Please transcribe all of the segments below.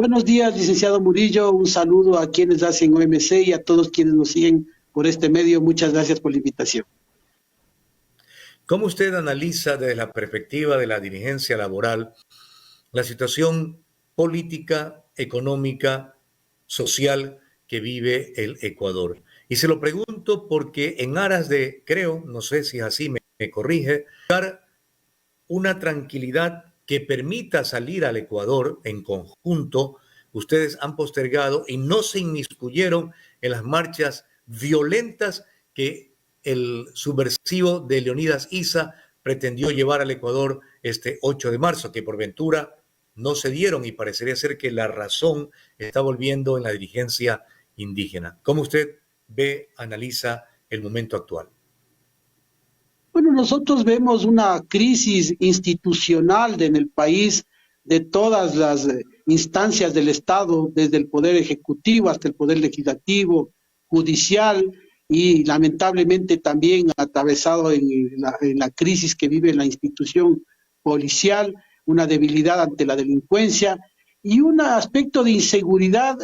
Buenos días, licenciado Murillo. Un saludo a quienes hacen OMC y a todos quienes nos siguen por este medio. Muchas gracias por la invitación. ¿Cómo usted analiza desde la perspectiva de la dirigencia laboral la situación política, económica, social que vive el Ecuador? Y se lo pregunto porque en aras de, creo, no sé si es así, me corrige, dar una tranquilidad que permita salir al Ecuador en conjunto, ustedes han postergado y no se inmiscuyeron en las marchas violentas que el subversivo de Leonidas Issa pretendió llevar al Ecuador este 8 de marzo, que por ventura no se dieron y parecería ser que la razón está volviendo en la dirigencia indígena. ¿Cómo usted ve, analiza el momento actual? Bueno, nosotros vemos una crisis institucional en el país de todas las instancias del Estado, desde el Poder Ejecutivo hasta el Poder Legislativo, Judicial y lamentablemente también atravesado en la crisis que vive la institución policial, una debilidad ante la delincuencia y un aspecto de inseguridad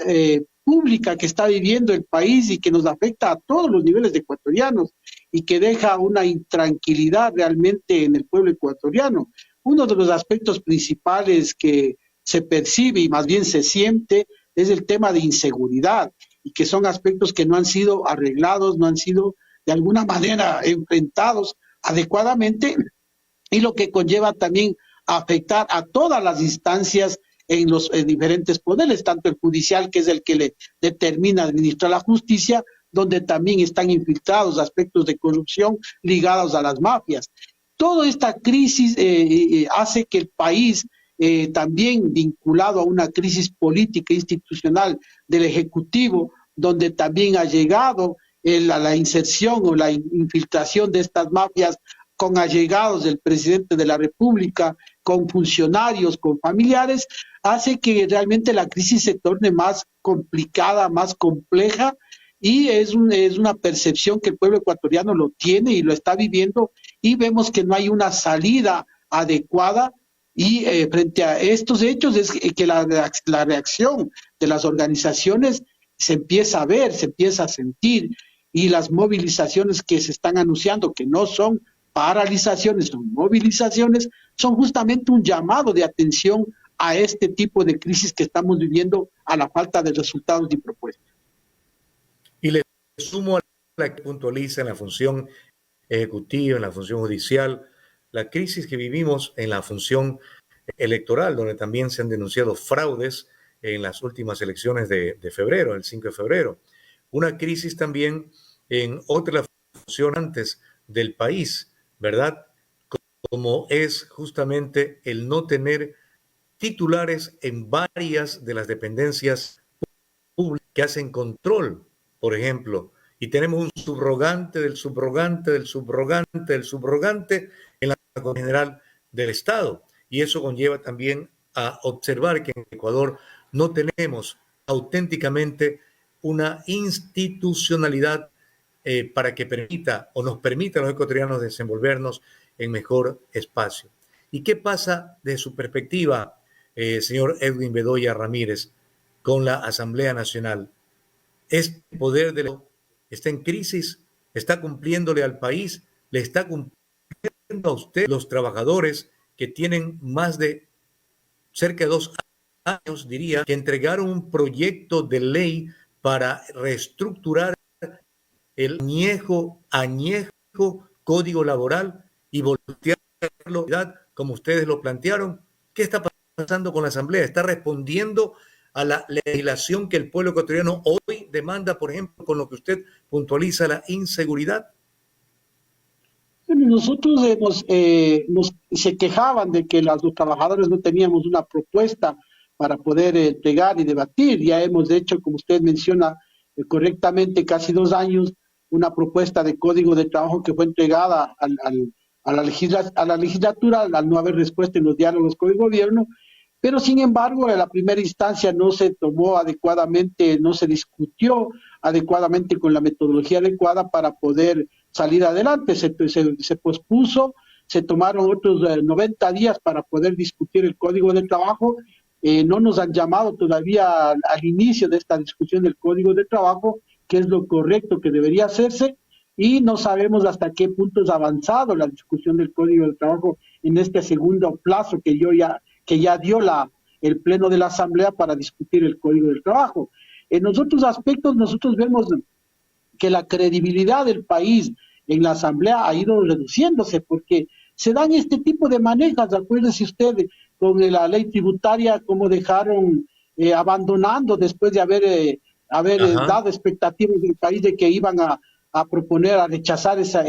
pública que está viviendo el país y que nos afecta a todos los niveles de ecuatorianos y que deja una intranquilidad realmente en el pueblo ecuatoriano. Uno de los aspectos principales que se percibe y más bien se siente es el tema de inseguridad y que son aspectos que no han sido arreglados, no han sido de alguna manera enfrentados adecuadamente y lo que conlleva también afectar a todas las instancias en los diferentes poderes, tanto el judicial, que es el que le determina administrar la justicia, donde también están infiltrados aspectos de corrupción ligados a las mafias. Toda esta crisis hace que el país, también vinculado a una crisis política e institucional del Ejecutivo, donde también ha llegado la inserción o la infiltración de estas mafias con allegados del presidente de la República, con funcionarios, con familiares, hace que realmente la crisis se torne más complicada, más compleja, y es una percepción que el pueblo ecuatoriano lo tiene y lo está viviendo, y vemos que no hay una salida adecuada, y frente a estos hechos es que la reacción de las organizaciones se empieza a ver, se empieza a sentir, y las movilizaciones que se están anunciando, que no son paralizaciones, son movilizaciones, son justamente un llamado de atención a este tipo de crisis que estamos viviendo, a la falta de resultados y propuestas. Y le sumo a la que puntualiza en la función ejecutiva, en la función judicial, la crisis que vivimos en la función electoral, donde también se han denunciado fraudes en las últimas elecciones de febrero, el 5 de febrero. Una crisis también en otra función antes del país, ¿verdad? Como es justamente el no tener titulares en varias de las dependencias públicas que hacen control, por ejemplo, y tenemos un subrogante del subrogante del subrogante del subrogante en la Contraloría General del Estado. Y eso conlleva también a observar que en Ecuador no tenemos auténticamente una institucionalidad para que permita o nos permita a los ecuatorianos desenvolvernos en mejor espacio. ¿Y qué pasa desde su perspectiva, señor Edwin Bedoya Ramírez, con la Asamblea Nacional? ¿Este poder está en crisis? ¿Está cumpliéndole al país? ¿Le está cumpliendo a usted, los trabajadores que tienen más de cerca de 2 años, diría, que entregaron un proyecto de ley para reestructurar el añejo código laboral y voltearlo como ustedes lo plantearon? ¿Qué está pasando con la Asamblea? ¿Está respondiendo a la legislación que el pueblo ecuatoriano hoy demanda, por ejemplo, con lo que usted puntualiza, la inseguridad? Bueno, nosotros se quejaban de que los trabajadores no teníamos una propuesta para poder entregar y debatir. Ya hemos hecho, como usted menciona correctamente, casi 2 años, una propuesta de código de trabajo que fue entregada a la legislatura al no haber respuesta en los diálogos con el gobierno, pero sin embargo en la primera instancia no se tomó adecuadamente, no se discutió adecuadamente con la metodología adecuada para poder salir adelante. Se pospuso, se tomaron otros 90 días para poder discutir el código de trabajo, no nos han llamado todavía al inicio de esta discusión del Código de Trabajo, que es lo correcto que debería hacerse, y no sabemos hasta qué punto es avanzado la discusión del Código de Trabajo en este segundo plazo que ya dio el Pleno de la Asamblea para discutir el Código del Trabajo. En los otros aspectos, nosotros vemos que la credibilidad del país en la Asamblea ha ido reduciéndose porque se dan este tipo de manejas. Acuérdese usted con la ley tributaria, cómo dejaron abandonando después de haber Ajá. dado expectativas del país de que iban a proponer, a rechazar esa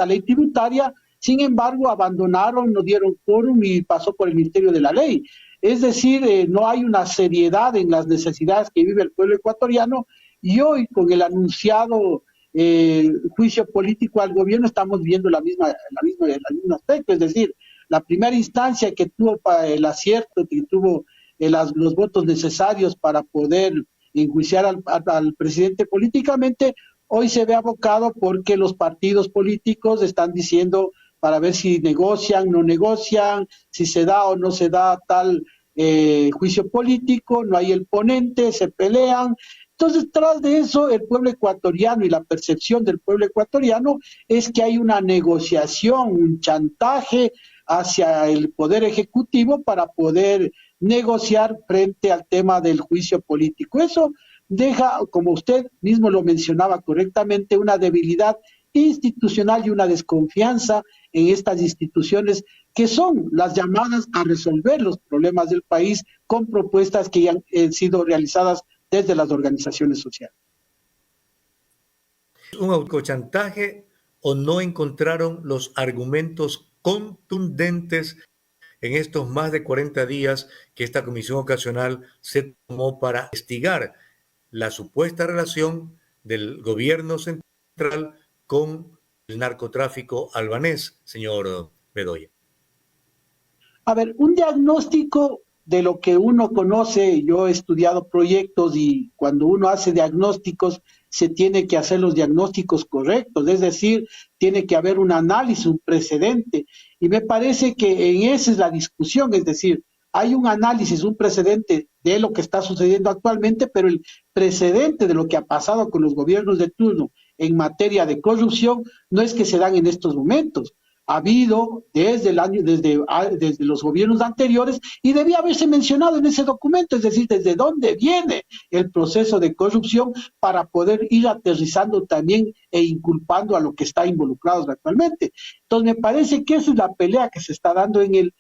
ley tributaria. Sin embargo, abandonaron, no dieron quórum y pasó por el Ministerio de la Ley. Es decir, no hay una seriedad en las necesidades que vive el pueblo ecuatoriano, y hoy con el anunciado juicio político al gobierno estamos viendo el mismo aspecto. Es decir, la primera instancia que tuvo el acierto, que tuvo los votos necesarios para poder enjuiciar al presidente políticamente, hoy se ve abocado porque los partidos políticos están diciendo para ver si negocian, no negocian, si se da o no se da tal juicio político, no hay el ponente, se pelean. Entonces, tras de eso, el pueblo ecuatoriano y la percepción del pueblo ecuatoriano es que hay una negociación, un chantaje hacia el Poder Ejecutivo para poder negociar frente al tema del juicio político. Eso deja, como usted mismo lo mencionaba correctamente, una debilidad institucional y una desconfianza en estas instituciones que son las llamadas a resolver los problemas del país con propuestas que ya han sido realizadas desde las organizaciones sociales. ¿Un autochantaje o no encontraron los argumentos contundentes en estos más de 40 días que esta comisión ocasional se tomó para investigar la supuesta relación del gobierno central con el narcotráfico albanés, señor Bedoya? A ver, un diagnóstico de lo que uno conoce, yo he estudiado proyectos y cuando uno hace diagnósticos se tiene que hacer los diagnósticos correctos, es decir, tiene que haber un análisis, un precedente. Y me parece que en esa es la discusión, es decir, hay un análisis, un precedente de lo que está sucediendo actualmente, pero el precedente de lo que ha pasado con los gobiernos de turno en materia de corrupción no es que se dan en estos momentos, ha habido desde los gobiernos anteriores y debía haberse mencionado en ese documento, es decir, desde dónde viene el proceso de corrupción para poder ir aterrizando también e inculpando a lo que está involucrados actualmente. Entonces, me parece que esa es la pelea que se está dando en el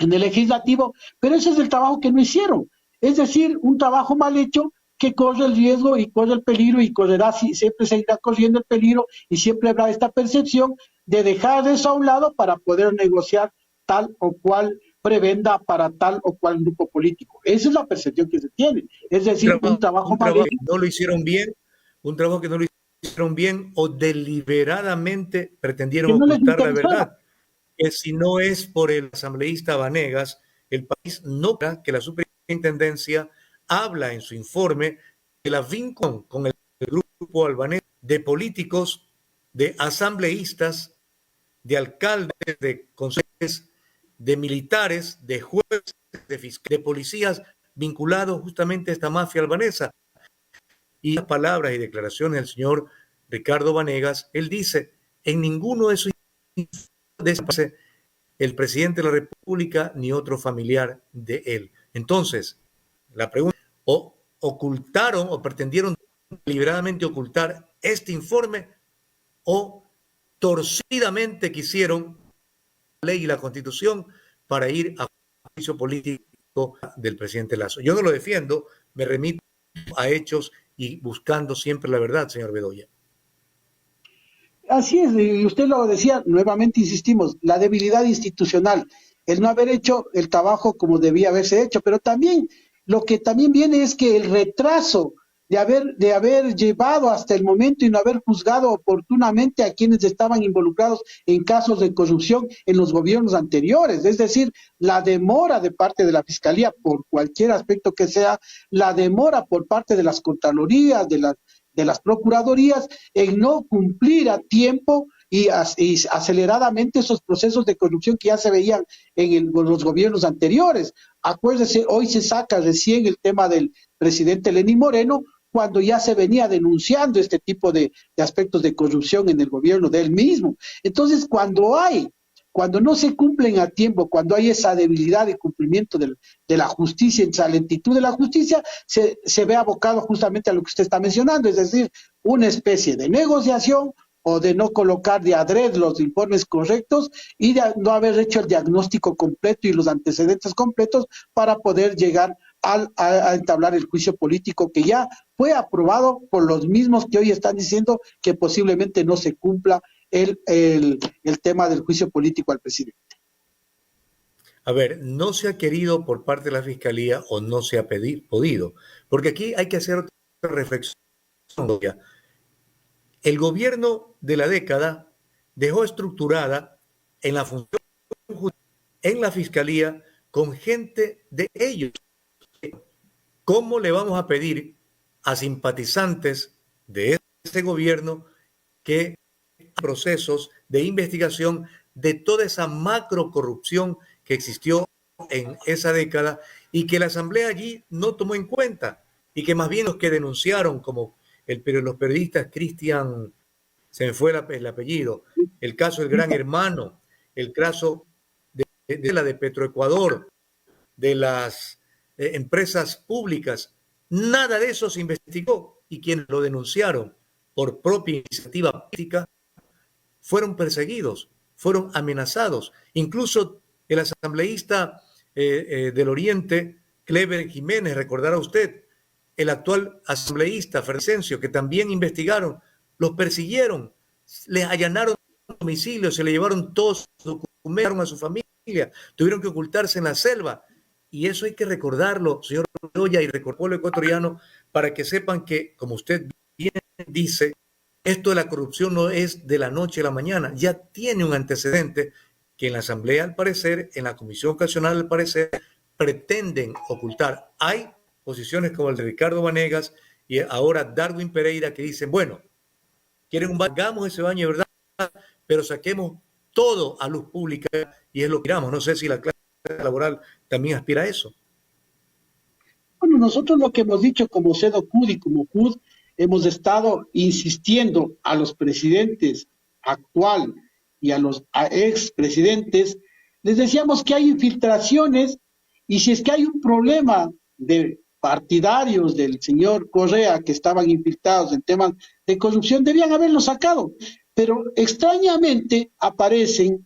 legislativo, pero ese es el trabajo que no hicieron. Es decir, un trabajo mal hecho que corre el riesgo y corre el peligro y correrá, siempre seguirá corriendo el peligro y siempre habrá esta percepción de dejar eso a un lado para poder negociar tal o cual prebenda para tal o cual grupo político. Esa es la percepción que se tiene. Es decir, un trabajo mal hecho. No lo hicieron bien, un trabajo que no lo hicieron bien o deliberadamente pretendieron Que no les ocultar la interesaba. verdad. Que si no es por el asambleísta Vanegas, el país no que la superintendencia habla en su informe de la vinculación con el grupo albanés de políticos, de asambleístas, de alcaldes, de consejeros, de militares, de jueces, de fiscales, de policías vinculados justamente a esta mafia albanesa. Y las palabras y declaraciones del señor Ricardo Vanegas, él dice, en ninguno de sus informes el presidente de la República ni otro familiar de él. Entonces, la pregunta, o ocultaron o pretendieron deliberadamente ocultar este informe o torcidamente quisieron la ley y la constitución para ir a juicio político del presidente Lazo. Yo no lo defiendo, me remito a hechos y buscando siempre la verdad, señor Bedoya. Así es, y usted lo decía, nuevamente insistimos, la debilidad institucional, el no haber hecho el trabajo como debía haberse hecho, pero también lo que también viene es que el retraso de haber llevado hasta el momento y no haber juzgado oportunamente a quienes estaban involucrados en casos de corrupción en los gobiernos anteriores, es decir, la demora de parte de la Fiscalía por cualquier aspecto que sea, la demora por parte de las Contralorías, de las Procuradurías en no cumplir a tiempo y aceleradamente esos procesos de corrupción que ya se veían en los gobiernos anteriores. Acuérdese, hoy se saca recién el tema del presidente Lenín Moreno, cuando ya se venía denunciando este tipo de aspectos de corrupción en el gobierno de él mismo. Entonces, cuando no se cumplen a tiempo, cuando hay esa debilidad de cumplimiento de la justicia, esa lentitud de la justicia, se ve abocado justamente a lo que usted está mencionando, es decir, una especie de negociación o de no colocar de adrede los informes correctos y de no haber hecho el diagnóstico completo y los antecedentes completos para poder llegar a entablar el juicio político que ya fue aprobado por los mismos que hoy están diciendo que posiblemente no se cumpla el tema del juicio político al presidente. A ver, no se ha querido por parte de la Fiscalía o no se ha podido, porque aquí hay que hacer otra reflexión. El gobierno de la década dejó estructurada en la función en la Fiscalía con gente de ellos. ¿Cómo le vamos a pedir a simpatizantes de ese gobierno que procesos de investigación de toda esa macro corrupción que existió en esa década y que la Asamblea allí no tomó en cuenta y que más bien los que denunciaron, como los periodistas Cristian, se me fue el apellido, el caso del Gran Hermano, el caso de la de Petroecuador, de las empresas públicas, nada de eso se investigó y quienes lo denunciaron por propia iniciativa política fueron perseguidos, fueron amenazados. Incluso el asambleísta del Oriente, Clever Jiménez, recordará usted, el actual asambleísta Fercencio, que también investigaron, los persiguieron, les allanaron domicilios, se le llevaron todos sus documentos a su familia, tuvieron que ocultarse en la selva. Y eso hay que recordarlo, señor Bedoya, y recordar al pueblo ecuatoriano, para que sepan que, como usted bien dice, esto de la corrupción no es de la noche a la mañana, ya tiene un antecedente que en la Asamblea, al parecer, en la Comisión Ocasional, al parecer, pretenden ocultar. Hay posiciones como el de Ricardo Vanegas y ahora Darwin Pereira que dicen, bueno, quieren hagamos ese baño de verdad, pero saquemos todo a luz pública y es lo que queramos. No sé si la clase laboral también aspira a eso. Bueno, nosotros lo que hemos dicho como CEDOCUD y como CUD, hemos estado insistiendo a los presidentes actual y a los expresidentes, les decíamos que hay infiltraciones y si es que hay un problema de partidarios del señor Correa que estaban infiltrados en temas de corrupción, debían haberlo sacado. Pero extrañamente aparecen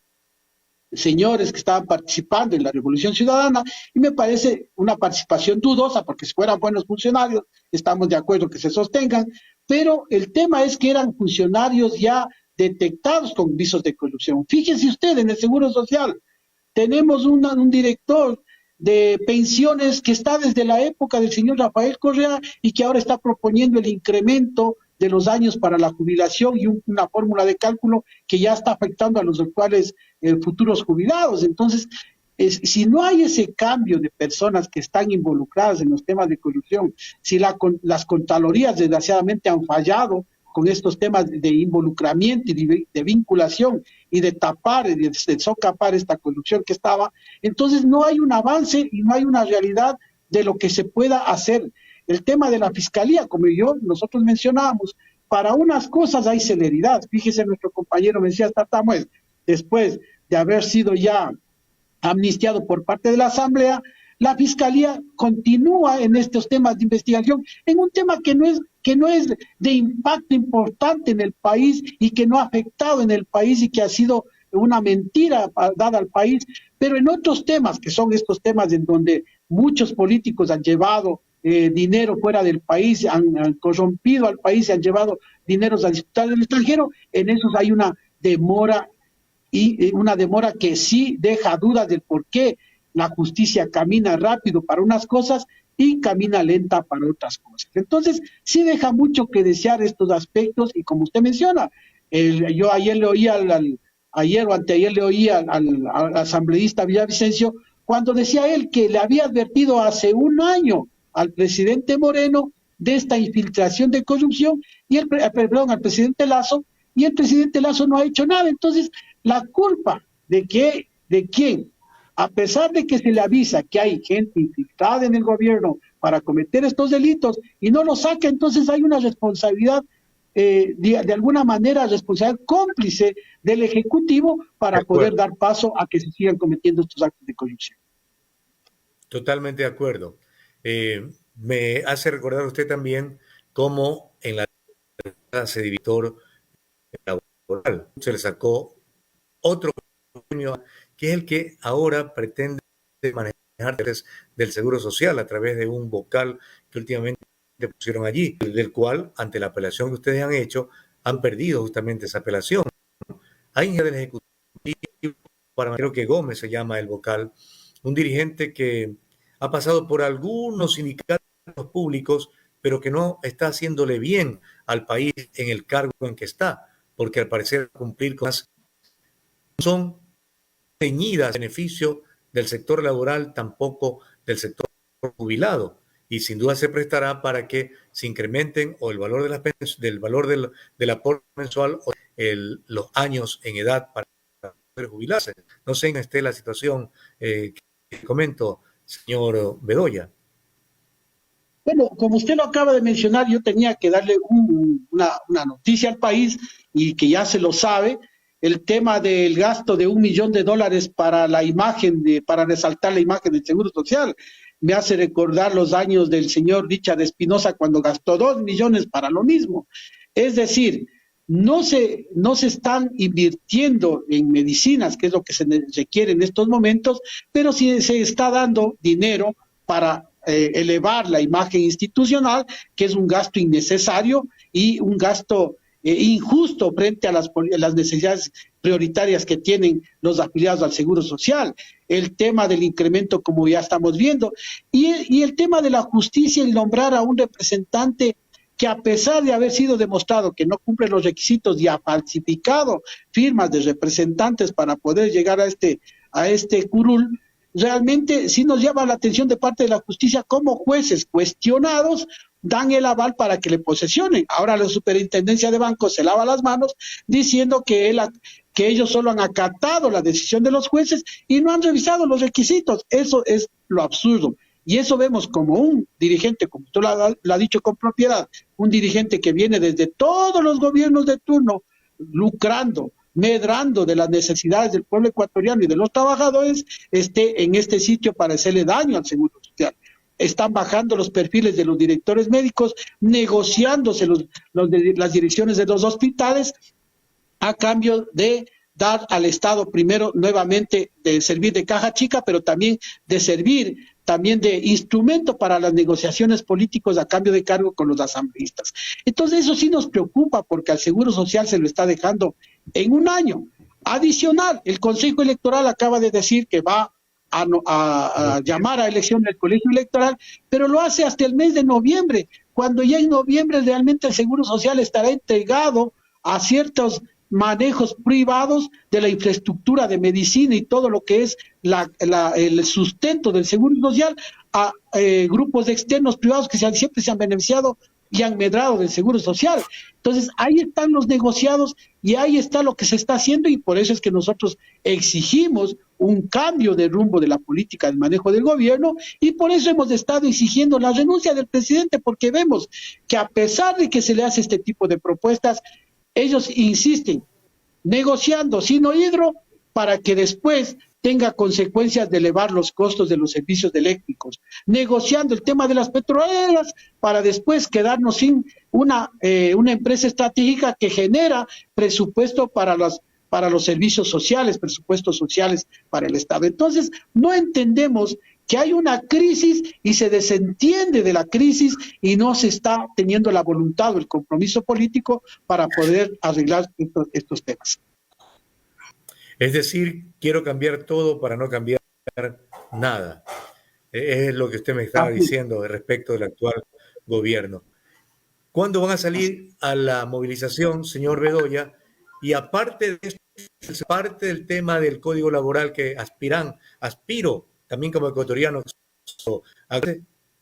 señores que estaban participando en la Revolución Ciudadana y me parece una participación dudosa porque si fueran buenos funcionarios estamos de acuerdo que se sostengan, pero el tema es que eran funcionarios ya detectados con visos de corrupción. Fíjense usted, en el Seguro Social tenemos un director de pensiones que está desde la época del señor Rafael Correa y que ahora está proponiendo el incremento de los años para la jubilación y una fórmula de cálculo que ya está afectando a los actuales futuros jubilados. Entonces, si no hay ese cambio de personas que están involucradas en los temas de corrupción, si las contralorías desgraciadamente han fallado con estos temas de involucramiento y de vinculación y de tapar, de socapar esta corrupción que estaba, entonces no hay un avance y no hay una realidad de lo que se pueda hacer. El tema de la fiscalía, como nosotros mencionábamos, para unas cosas hay celeridad. Fíjese, nuestro compañero me decía, Tamuez, después de haber sido ya amnistiado por parte de la Asamblea, la Fiscalía continúa en estos temas de investigación, en un tema que no es de impacto importante en el país y que no ha afectado en el país y que ha sido una mentira dada al país, pero en otros temas, que son estos temas en donde muchos políticos han llevado dinero fuera del país, han corrompido al país, se han llevado dineros a disputar del extranjero, en esos hay una demora y una demora que sí deja dudas del por qué la justicia camina rápido para unas cosas y camina lenta para otras cosas. Entonces, sí deja mucho que desear estos aspectos y como usted menciona, yo ayer le oí ayer o anteayer le oí al asambleísta Villavicencio cuando decía él que le había advertido hace un año al presidente Moreno de esta infiltración de corrupción y al presidente Lasso, y el presidente Lazo no ha hecho nada. Entonces, la culpa de quién, a pesar de que se le avisa que hay gente infiltrada en el gobierno para cometer estos delitos y no lo saca, entonces hay una responsabilidad, de alguna manera, responsabilidad cómplice del Ejecutivo De para poder acuerdo, dar paso a que se sigan cometiendo estos actos de corrupción. totalmente de acuerdo. Me hace recordar usted también cómo en la se director laboral se le sacó otro premio, que es el que ahora pretende manejar del Seguro Social a través de un vocal que últimamente pusieron allí, del cual, ante la apelación que ustedes han hecho, han perdido justamente esa apelación. Hay del Ejecutivo, creo que Gómez se llama el vocal, un dirigente que ha pasado por algunos sindicatos públicos, pero que no está haciéndole bien al país en el cargo en que está, porque al parecer cumplir con las son teñidas beneficio del sector laboral, tampoco del sector jubilado. Y sin duda se prestará para que se incrementen o el valor de del valor del aporte mensual o los años en edad para poder jubilarse. No sé en esté la situación que comento, señor Bedoya. Bueno, como usted lo acaba de mencionar, yo tenía que darle una noticia al país y que ya se lo sabe, el tema del gasto de $1 millón para la imagen, para resaltar la imagen del Seguro Social. Me hace recordar los años del señor Richard Espinosa cuando gastó 2 millones para lo mismo. Es decir, no se están invirtiendo en medicinas, que es lo que se requiere en estos momentos, pero sí se está dando dinero para elevar la imagen institucional, que es un gasto innecesario y un gasto injusto frente a las necesidades prioritarias que tienen los afiliados al Seguro Social. El tema del incremento, como ya estamos viendo, y el tema de la justicia y nombrar a un representante que, a pesar de haber sido demostrado que no cumple los requisitos y ha falsificado firmas de representantes para poder llegar a este curul, realmente sí nos llama la atención de parte de la justicia cómo jueces cuestionados dan el aval para que le posesionen. Ahora la superintendencia de bancos se lava las manos diciendo que ellos solo han acatado la decisión de los jueces y no han revisado los requisitos. Eso es lo absurdo. Y eso vemos como un dirigente, como usted lo ha dicho con propiedad, un dirigente que viene desde todos los gobiernos de turno, lucrando, medrando de las necesidades del pueblo ecuatoriano y de los trabajadores, esté en este sitio para hacerle daño al Seguro Social. Están bajando los perfiles de los directores médicos, negociándose las direcciones de los hospitales a cambio de dar al Estado primero nuevamente de servir de caja chica, pero también de servir también de instrumento para las negociaciones políticas a cambio de cargo con los asambleístas. Entonces eso sí nos preocupa porque al Seguro Social se lo está dejando en un año. Adicional, el Consejo Electoral acaba de decir que va a llamar a elección del colegio electoral, pero lo hace hasta el mes de noviembre, cuando ya en noviembre realmente el Seguro Social estará entregado a ciertos manejos privados de la infraestructura de medicina y todo lo que es el sustento del Seguro Social a grupos externos privados que siempre se han beneficiado y han medrado del Seguro Social. Entonces, ahí están los negociados y ahí está lo que se está haciendo y por eso es que nosotros exigimos un cambio de rumbo de la política del manejo del gobierno y por eso hemos estado exigiendo la renuncia del presidente, porque vemos que a pesar de que se le hace este tipo de propuestas, ellos insisten negociando sin oído para que después tenga consecuencias de elevar los costos de los servicios eléctricos, negociando el tema de las petroleras para después quedarnos sin una empresa estratégica que genera presupuesto para los servicios sociales, presupuestos sociales para el Estado. Entonces, no entendemos que hay una crisis y se desentiende de la crisis y no se está teniendo la voluntad o el compromiso político para poder arreglar estos temas. Es decir, quiero cambiar todo para no cambiar nada. Es lo que usted me estaba diciendo respecto del actual gobierno. ¿Cuándo van a salir a la movilización, señor Bedoya? Y aparte de esto, parte del tema del código laboral que aspiro también como ecuatoriano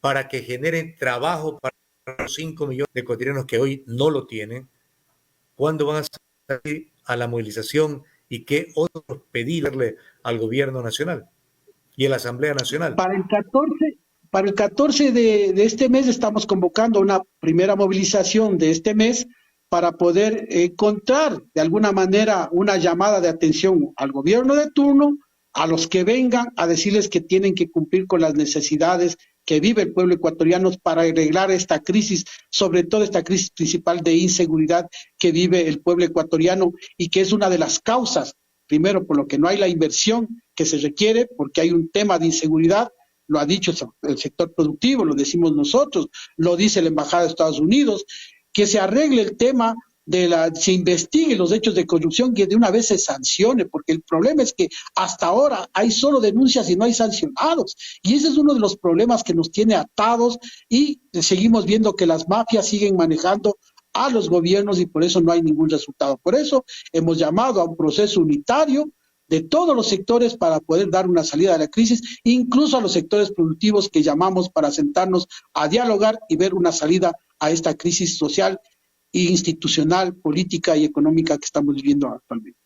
para que generen trabajo para los 5 millones de ecuatorianos que hoy no lo tienen. ¿Cuándo van a a la movilización y qué otros pedirle al gobierno nacional y a la Asamblea Nacional? Para el 14 de este mes estamos convocando una primera movilización de este mes para poder encontrar de alguna manera una llamada de atención al gobierno de turno, a los que vengan a decirles que tienen que cumplir con las necesidades que vive el pueblo ecuatoriano para arreglar esta crisis, sobre todo esta crisis principal de inseguridad que vive el pueblo ecuatoriano y que es una de las causas, primero por lo que no hay la inversión que se requiere, porque hay un tema de inseguridad, lo ha dicho el sector productivo, lo decimos nosotros, lo dice la Embajada de Estados Unidos, que se arregle el tema se investigue los hechos de corrupción, que de una vez se sancione, porque el problema es que hasta ahora hay solo denuncias y no hay sancionados, y ese es uno de los problemas que nos tiene atados y seguimos viendo que las mafias siguen manejando a los gobiernos y por eso no hay ningún resultado. Por eso hemos llamado a un proceso unitario de todos los sectores para poder dar una salida a la crisis, incluso a los sectores productivos que llamamos para sentarnos a dialogar y ver una salida a esta crisis social, institucional, política y económica que estamos viviendo actualmente.